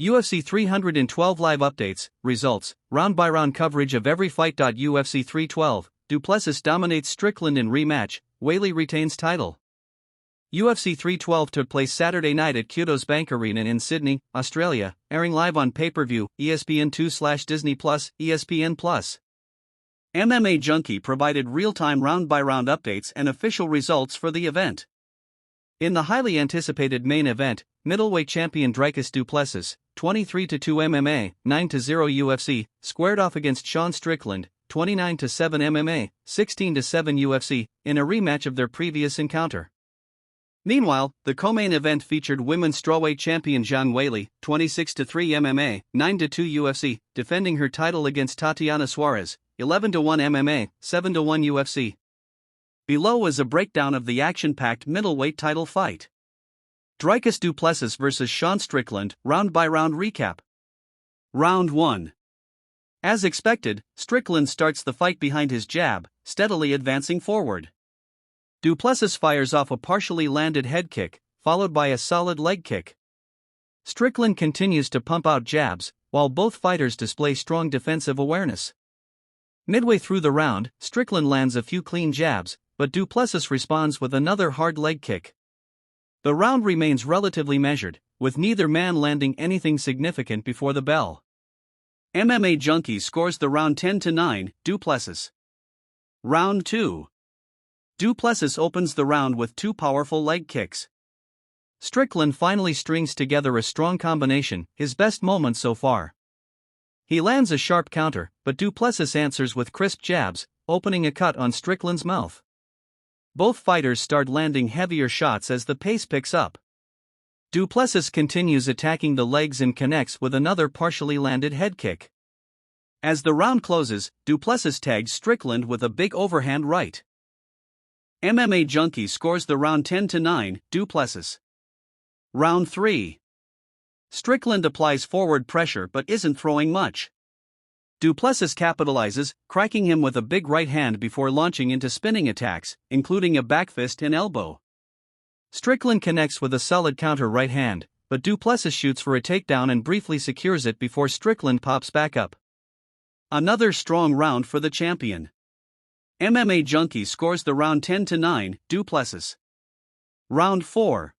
UFC 312 live updates, results, round-by-round coverage of every fight. UFC 312, Duplessis dominates Strickland in rematch, Weili retains title. UFC 312 took place Saturday night at Kyoto's Bank Arena in Sydney, Australia, airing live on pay-per-view, ESPN2/Disney+, ESPN+. MMA Junkie provided real-time round-by-round updates and official results for the event. In the highly anticipated main event, middleweight champion Dricus Du Plessis, 23-2 MMA, 9-0 UFC, squared off against Sean Strickland, 29-7 MMA, 16-7 UFC, in a rematch of their previous encounter. Meanwhile, the co-main event featured women's strawweight champion Zhang Weili, 26-3 MMA, 9-2 UFC, defending her title against Tatiana Suarez, 11-1 MMA, 7-1 UFC. Below is a breakdown of the action-packed middleweight title fight. Dricus Du Plessis vs. Sean Strickland, round-by-round recap. Round 1. As expected, Strickland starts the fight behind his jab, steadily advancing forward. Du Plessis fires off a partially landed head kick, followed by a solid leg kick. Strickland continues to pump out jabs, while both fighters display strong defensive awareness. Midway through the round, Strickland lands a few clean jabs, but Du Plessis responds with another hard leg kick. The round remains relatively measured, with neither man landing anything significant before the bell. MMA Junkie scores the round 10-9, Du Plessis. Round 2. Du Plessis opens the round with two powerful leg kicks. Strickland finally strings together a strong combination, his best moment so far. He lands a sharp counter, but Du Plessis answers with crisp jabs, opening a cut on Strickland's mouth. Both fighters start landing heavier shots as the pace picks up. Du Plessis continues attacking the legs and connects with another partially landed head kick. As the round closes, Du Plessis tags Strickland with a big overhand right. MMA Junkie scores the round 10-9, Du Plessis. Round 3. Strickland applies forward pressure but isn't throwing much. Du Plessis capitalizes, cracking him with a big right hand before launching into spinning attacks, including a backfist and elbow. Strickland connects with a solid counter right hand, but Du Plessis shoots for a takedown and briefly secures it before Strickland pops back up. Another strong round for the champion. MMA Junkie scores the round 10-9, Du Plessis. Round 4.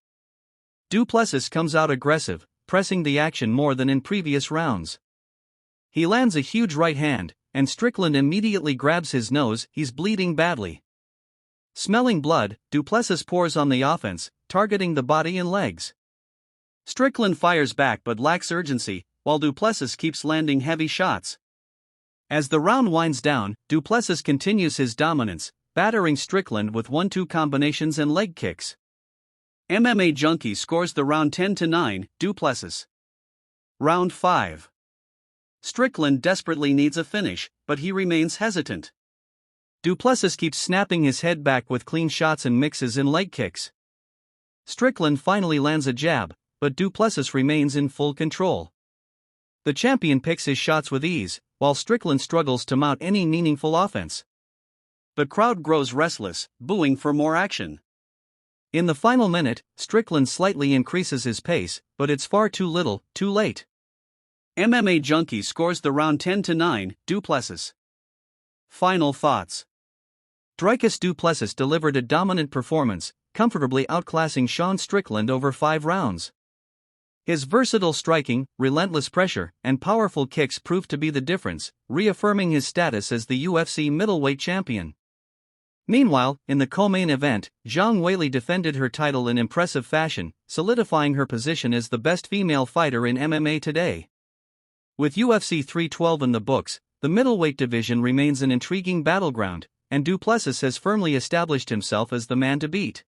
Du Plessis comes out aggressive, pressing the action more than in previous rounds. He lands a huge right hand, and Strickland immediately grabs his nose. He's bleeding badly. Smelling blood, Du Plessis pours on the offense, targeting the body and legs. Strickland fires back but lacks urgency, while Du Plessis keeps landing heavy shots. As the round winds down, Du Plessis continues his dominance, battering Strickland with 1-2 combinations and leg kicks. MMA Junkie scores the round 10-9, Du Plessis. Round 5. Strickland desperately needs a finish, but he remains hesitant. Du Plessis keeps snapping his head back with clean shots and mixes in leg kicks. Strickland finally lands a jab, but Du Plessis remains in full control. The champion picks his shots with ease, while Strickland struggles to mount any meaningful offense. The crowd grows restless, booing for more action. In the final minute, Strickland slightly increases his pace, but it's far too little, too late. MMA Junkie scores the round 10-9, Du Plessis. Final thoughts. Dricus Du Plessis delivered a dominant performance, comfortably outclassing Sean Strickland over 5 rounds. His versatile striking, relentless pressure, and powerful kicks proved to be the difference, reaffirming his status as the UFC middleweight champion. Meanwhile, in the co-main event, Zhang Weili defended her title in impressive fashion, solidifying her position as the best female fighter in MMA today. With UFC 312 in the books, the middleweight division remains an intriguing battleground, and Du Plessis has firmly established himself as the man to beat.